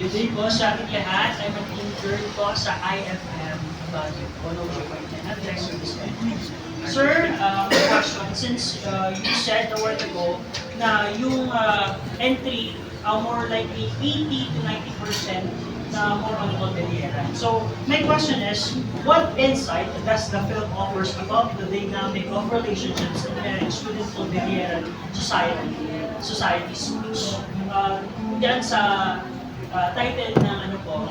Good day po sa ating lahat. I'm an intern po sa IFM Baguio, 102.9 at Tech Service Line. Sir, question, since you said a while ago na yung entry, more likely 80 to 90% na more on Cordillera. So, my question is, what insight does the film offers about the dynamic of relationships and marriage within Cordillera society speech? Diyan sa title ng ano po,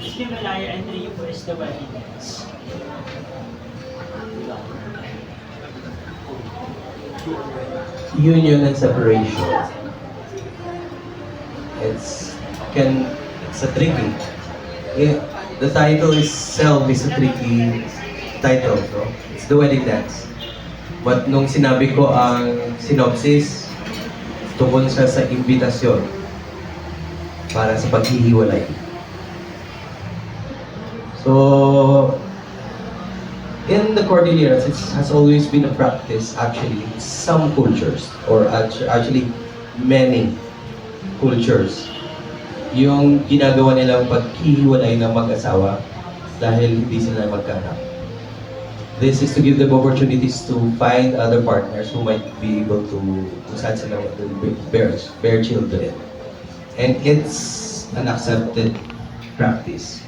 Himalaya and Rio po is the wedding dance. Union and separation. It's a tricky. Yeah, the title itself is a tricky title, no? It's the wedding dance. But nung sinabi ko ang synopsis, tungkol siya sa imbitasyon para sa paghihiwalay. So, in the Cordilleras, it has always been a practice, actually, in some cultures, or actually many cultures, yung ginagawa nilang paghihiwalay ng mag-asawa dahil hindi sila magkaanak. This is to give them opportunities to find other partners who might be able to saan sila bear children. And it's an accepted practice.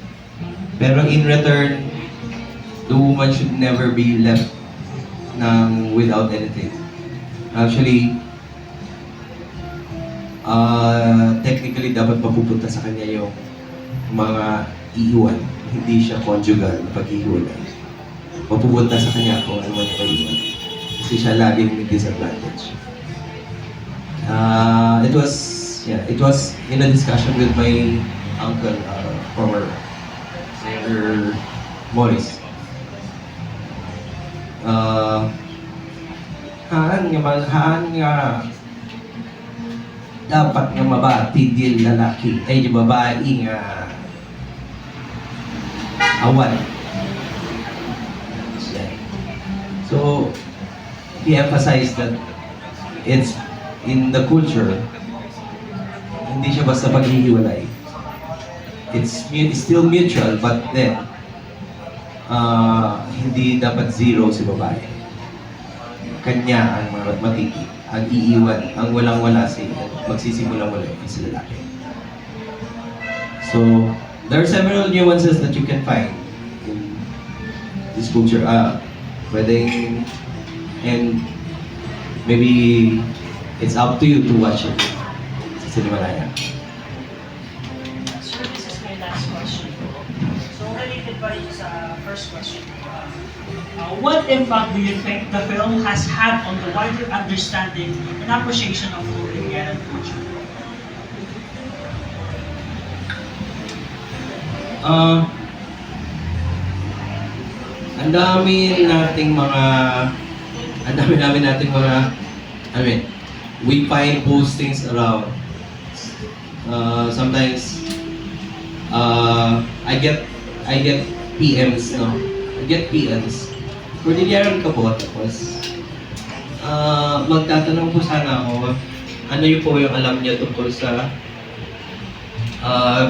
Pero in return, the woman should never be left without anything. Actually, technically dapat mapupunta sa kanya yung mga iiwan. Hindi siya conjugal na pag-iiwalay. Mapupunta sa kanya kung ano man pag-iwan. Kasi siya laging may disadvantage. It was in a discussion with my uncle, former Senator Morris. Haan nga dapat nga mabati din lalaki ay di babae nga awan. So he emphasized that it's in the culture, hindi siya basta paghihiwalay. It's still mutual, but then hindi dapat zero si babae. Kanya ang matiki, ang iiwan, ang walang-wala magsisimula muli si lalaki. So, there are several nuances that you can find in this culture. Pwedeng, and maybe it's up to you to watch it sa Himalaya. Sir, this is my last question. So, related pa rin sa first question. What impact do you think the film has had on the wider understanding and appreciation of Cordilleran culture? Ang dami nating mga we find postings around. Sometimes I get PMs, no? I get PMs. Cordilleran ka po, tapos magtatanong po sana ako, ano yung po yung alam niya tungkol sa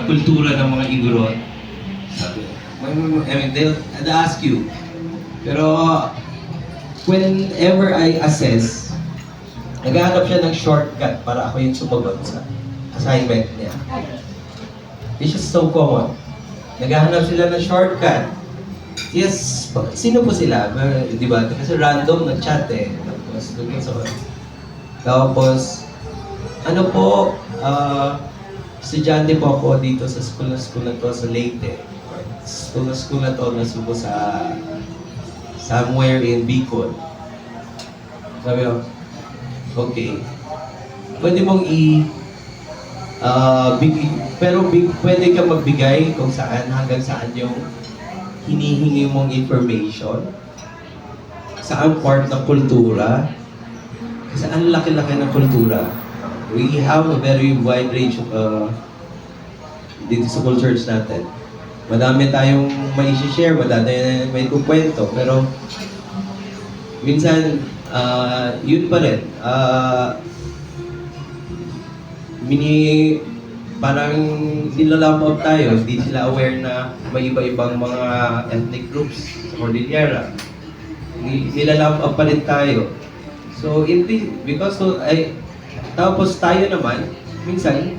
kultura ng mga Igorot. Sabi, they'll ask you. Pero whenever I assess, naghahanap siya ng shortcut para ako yung sumagot sa assignment niya. It's just so common. Naghahanap sila ng shortcut. Yes, sino po sila? Di ba? Kasi random nag-chat eh. Tapos, ano po, estudyante po ako dito sa school na to sa Leyte. School na to nasubo sa somewhere in Bicol. Sabi ko, okay. Pwede mong pwede ka magbigay kung saan, hanggang saan yung hinihingi mong information. Saan part ng kultura. Kasi ang laki-laki ng kultura. We have a very wide range of dito sa cultures natin. Madami tayong may share, madami may kukwento, pero minsan yun pa rin. parang nilalambot tayo, hindi sila aware na may iba-ibang mga ethnic groups sa Cordillera. Nilalambot pa rin tayo. So, because tapos tayo naman, minsan,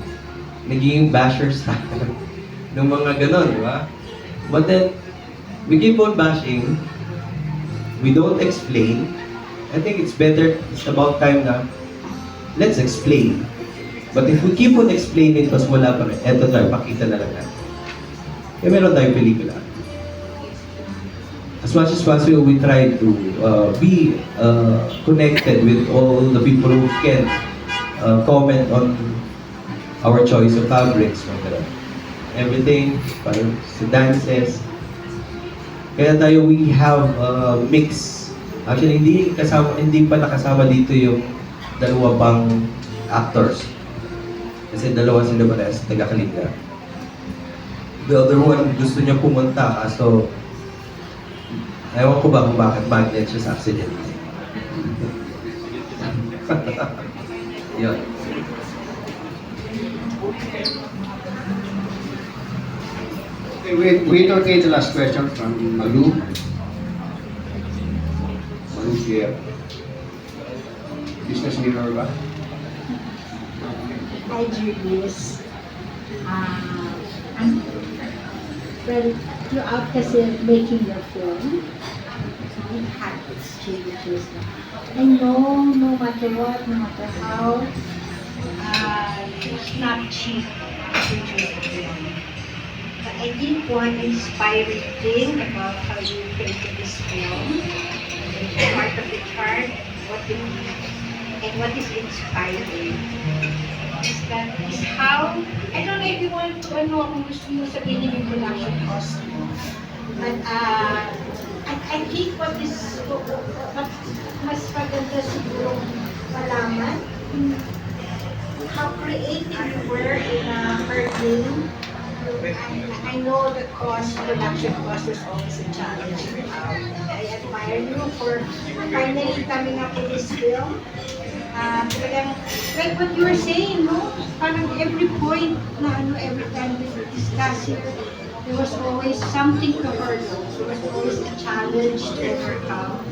naging bashers tayo ng mga ganon, di ba? But then, we keep on bashing, we don't explain. I think it's about time na, let's explain. But if we keep on explaining, tapos wala pa rin, eto tayo, pakita na lang natin. Kaya meron tayong pelikula. As much as possible, we try to be connected with all the people who can comment on our choice of fabrics, everything, parang sa dances. Kaya tayo, we have mix. Actually, hindi pa nakasama dito yung dalawa pang actors. Kasi dalawa sila parehas, taga-Kalinga. The other one, gusto niya pumunta, so ewan ko ba kung bakit magnet siya sa accident. Yun. Okay, wait, okay, the last question from Malu. Malu Pierre. Business leader ba? Hi, Julius. Well, throughout kasi making your film, you had changes. I know, no matter what, no matter how, it's not cheap to produce a film. But I think one inspiring thing about how you created this film, part of the chart, what is inspiring is how, I don't know if you want to kung gusto mo sabihin yung production cost mo. But I think what mas maganda siguro malaman, how creative you were in her game. I know the production cost is always a challenge. I admire you for finally coming up with this film. Talagang, like what you were saying, no? Parang every point na every time we discuss here, there was always something to hurdle. There was always a challenge to overcome.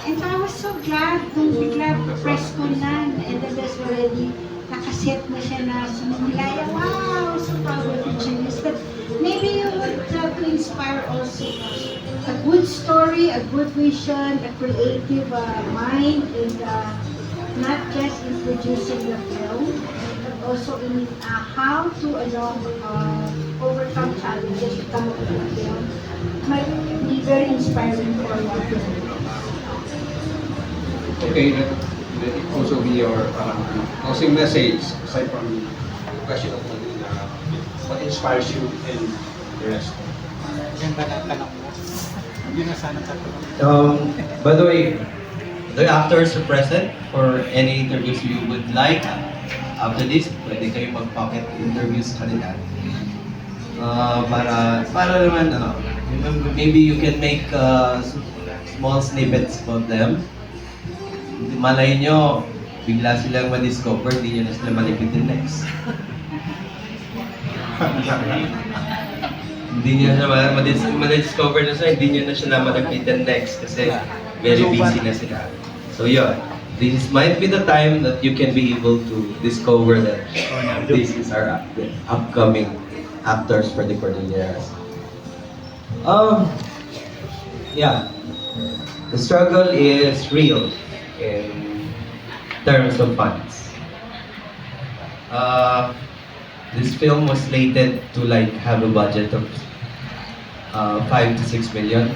And so I was so glad nung bigla press ko na, and the best already, nakaset na siya na sumilaya. Wow, so proud of you, Genius. But maybe you would have to inspire also a good story, a good vision, a creative mind, and not just in producing the film, but also in how to overcome challenges to come up with a film. Might be very inspiring for a lot of people. Okay, let it also be your closing message, aside from the question of Malu, what inspires you and the rest? Ganda na tanong mo. Yun na sana tatanong. By the way, the actors are present for any interviews you would like. After this, pwede kayo mag-pocket interviews sa kanila. Para naman, maybe you can make small snippets about them. Malay nyo, bigla silang ma-discover, hindi nyo na sila malipitin next. Hindi nyo na ma-discover na sila, hindi nyo na sila malapitan next kasi very busy na sila. So yun, this might be the time that you can be able to discover that this is our upcoming actors for the Cordilleras. Yeah, the struggle is real in terms of funds. This film was slated to have a budget of 5 to 6 million.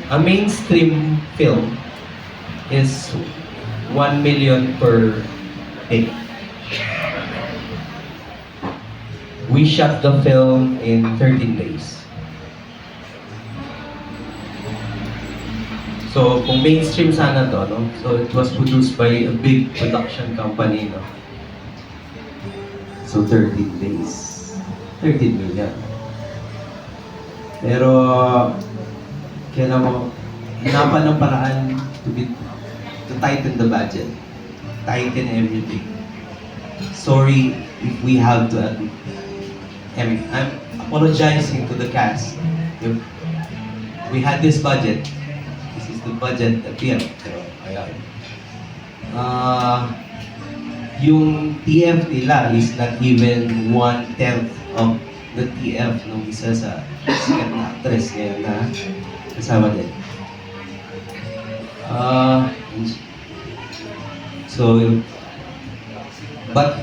A mainstream film is 1 million per day. We shot the film in 13 days. So, kung mainstream sana to, no? So, it was produced by a big production company, no? So, 13 days. 13 million. Pero, kailangan mo, hinapan ng paraan to tighten the budget. Tighten everything. sorry if we have to, I mean, I'm apologizing to the cast. If we had this budget, this is the budget that we have. Pero, ayan. Yung TF nila is not even 1/10 of the TF nung isa sa sikat na actress ngayon na kasama din. So, but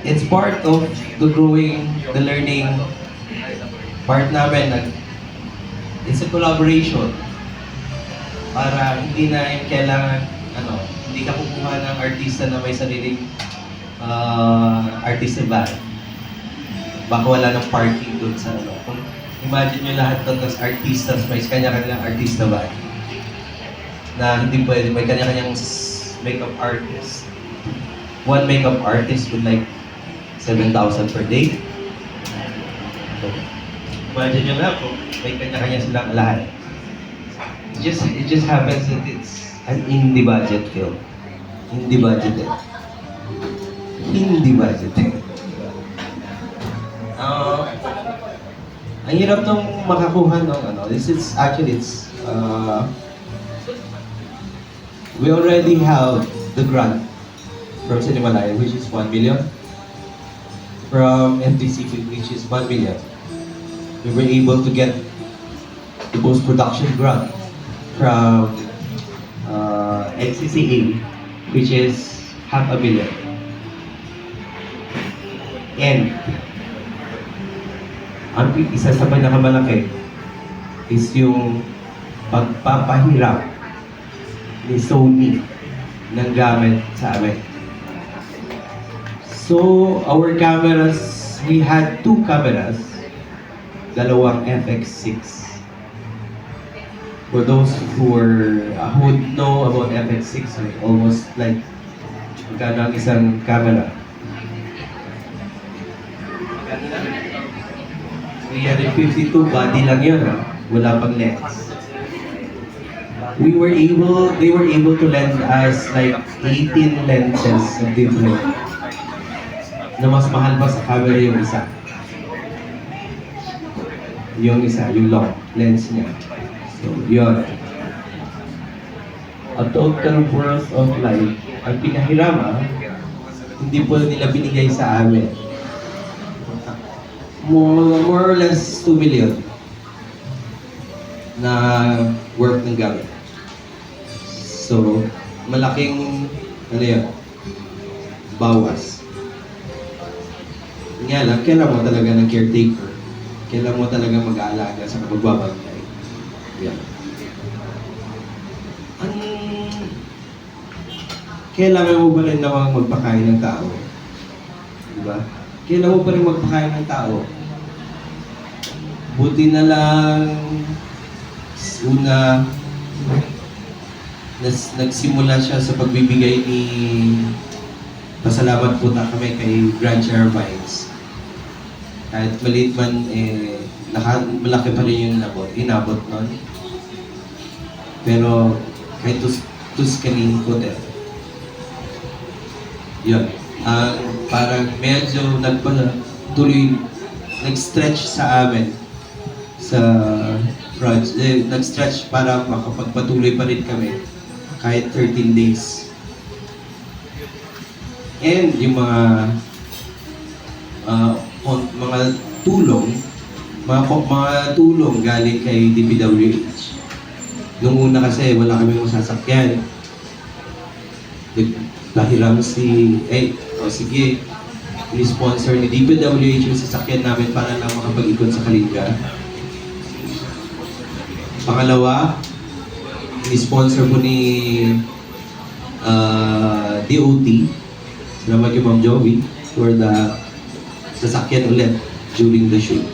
it's part of the growing, the learning part namin. It's a collaboration para hindi na yung kailangan, hindi ka kukuha ng artista na may sariling artist band. Baka wala ng parking doon sa Kung imagine nyo lahat doon, tapos artistas, may kanya-kanyang artista band na hindi pwede, may kanya-kanyang makeup artist. One makeup artist would like 7,000 per day. So, imagine nyo lang kung may kanya-kanya silang lahat. It just happens that it's an indie budget film. Hindi budgeted. Hindi budgeted. Ang hirap nung makakuha ng this is actually we already have the grant from Cinemalaya, which is 1 million. From MTC, which is 1 million. We were able to get the post-production grant from NCCA, which is $500,000. And ang isa sa pinakamalaki is yung pagpapahiram ni Sony ng gamit sa amin. So, our cameras, we had 2 cameras, dalawang FX6. For those who would know about FX6, almost like magkano ang isang camera. 352 body lang yun, wala pang lens. They were able to lend us like 18 lenses of different na mas mahal pa sa camera yung isa. Yung long lens niya. So, yun. A total worth of life, ang pinahirama, hindi po nila binigay sa amin. More or less 2 million na worth ng gamit. So, malaking, bawas. Nga lang, kailangan mo talaga ng caretaker. Kailangan mo talaga mag-aalaga sa magbabantay. Yan. Kailangan mo ba rin namang magpakain ng tao? Diba? Kailangan mo pa rin magpakain ng tao. Buti na lang una nagsimula siya sa pagbibigay ni pasalamat po na kami kay Grand Vines. Kahit maliit man, malaki pa rin yung inabot nun. Pero kahit Tuscaning Hotel. Yun. Parang medyo nag-stretch sa amin sa project. Nag-stretch para makapagpatuloy pa rin kami kahit 13 days. And yung mga tulong galing kay DPWH. Nung una kasi wala kami sasakyan. Nahiram sige, ni-sponsor ni DPWH yung sasakyan namin para lang makapag-ikot sa Kalinga. Pangalawa, ni-sponsor po ni DOT, salamat yung Ma'am Joey, for the sasakyan ulit during the shoot.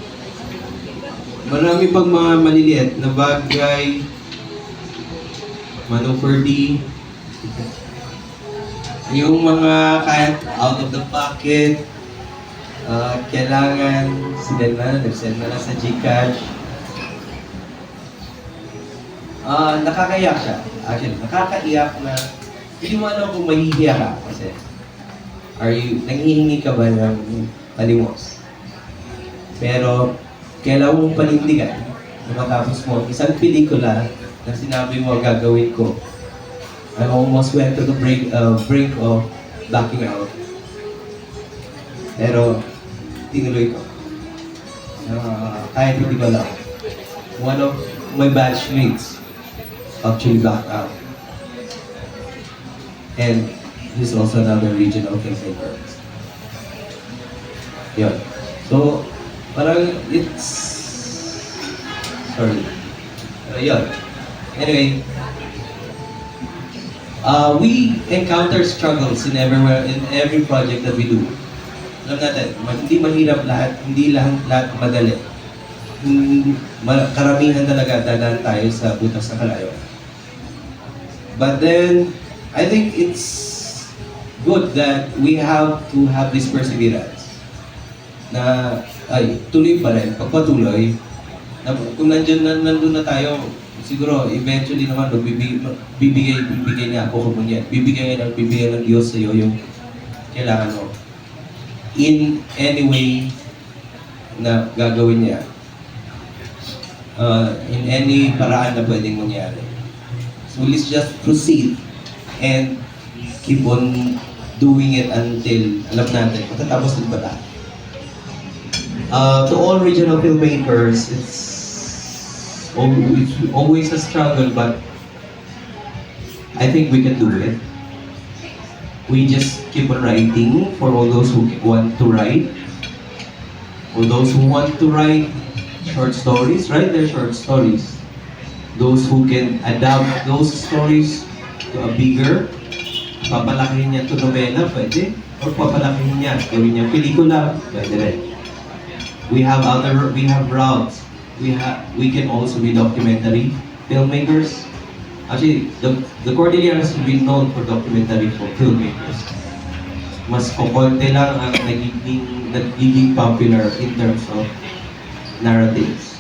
Marami pang mga maliliit na bagay, Manong Ferdy, yung mga kahit out of the pocket, kailangan nag-send na lang sa Gcash. Nakakaiyak siya. Actually, nakakaiyak na hindi mo alam kung mahihiya ka kasi nanghihingi ka ba ng palimos? Pero, kailangan mong panindigan na matapos mo ang isang pelikula na sinabi mo gagawin ko. I almost went to the brink of backing out. Pero, tinuloy ko. Kahit hindi ko lang. One of my batchmates actually backed out. And he's also another regional filmmaker. Yun. So, parang sorry. Yun. Anyway, we encounter struggles in every project that we do. Alam natin, hindi mahirap lahat, hindi lahat madali. Karamihan talaga dadaan tayo sa butas na kalayo. But then, I think it's good that we have to have this perseverance. Na, tuloy pa rin, pagpatuloy. Kung nandun na tayo, siguro, eventually naman, bibigay niya ako kumunyan. Bibigay ng Diyos sa'yo yung kailangan mo. In any way na gagawin niya. In any paraan na pwedeng mangyari. So let's just proceed and keep on doing it until alam natin, matatapos din ba tayo? To all regional filmmakers, it's always a struggle, but I think we can do it. We just keep on writing for all those who want to write. For those who want to write short stories, write their short stories. Those who can adapt those stories to a bigger, papalakihin niya to novela, pwede. Or papalakihin niya, gawin niya pelikula, pwede rin. We have routes. We can also be documentary filmmakers. Actually, the Cordillera has been known for documentary filmmakers. Mas kukonte lang ang nagiging popular in terms of narratives,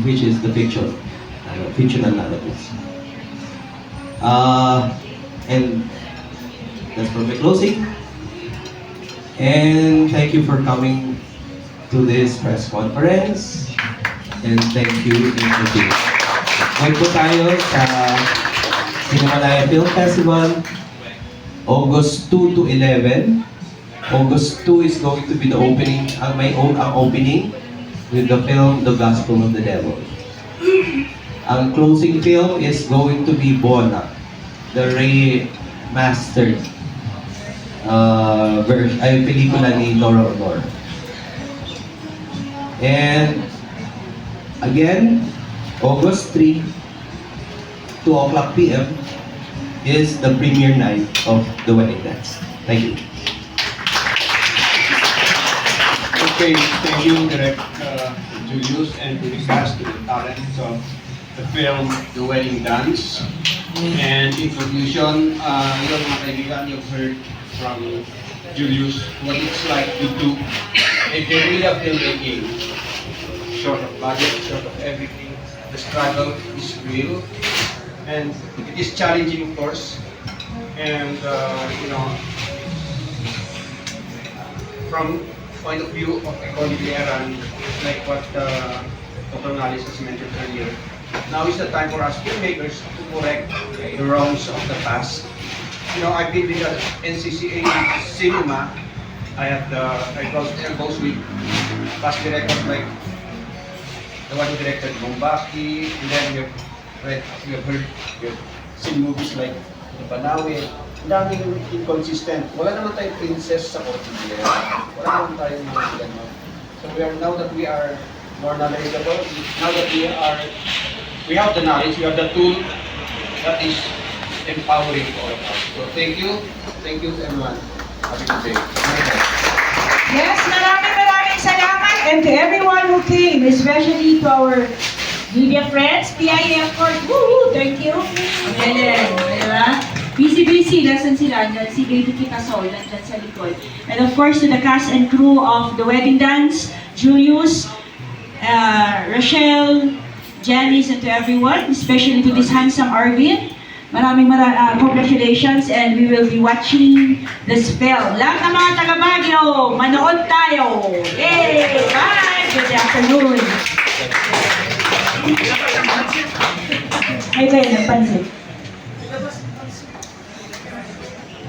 which is the fictional narratives. And that's for my closing. And thank you for coming to this press conference. And thank you. Ngayon po tayo sa Cinemalaya Film Festival, August 2 to 11. August 2 is going to be the opening, ang opening with the film The Gospel of the Devil. Ang closing film is going to be Bona, the remastered pelikula ni Nora Honor. And again, August 3, 2 o'clock p.m. is the premiere night of The Wedding Dance. Thank you. Okay, thank you, Direct Julius, and to the cast, to the talents of the film The Wedding Dance. And in conclusion, yung mga kaibigan, you've heard from Julius what it's like to do a guerrilla filmmaking. Short of budget, short of everything. The struggle is real, and it is challenging, of course. And from point of view of Cordilleran, like what Dr. Nalis has mentioned earlier, now is the time for us filmmakers to correct the wrongs of the past. I've been with the NCCA Cinema. I close elbows with past directors like the one who directed Bombaki, and then we have seen movies like The Banawi. Ang daming inconsistent. Wala naman tayong princess sa Cordillera. Wala naman tayong mga gano'n. So now that we are more knowledgeable, now that we have the knowledge, we have the tool that is empowering all of us. So thank you everyone. Have a good day. Yes, maraming salamat, and to everyone who came, especially to our media friends, PIF Court, woo! Thank you. Ayan, diba? Busy, nasan sila? Diyan si Baby Kitasol, nandyan sa likod. And of course, to the cast and crew of The Wedding Dance, Julius, Rachel, Janice, and to everyone, especially to this handsome Arvin, congratulations and we will be watching the spell. Lahat ng mga taga Baguio, manood tayo. Yay! Bye! Good afternoon. Ay, kayo, nagpansin.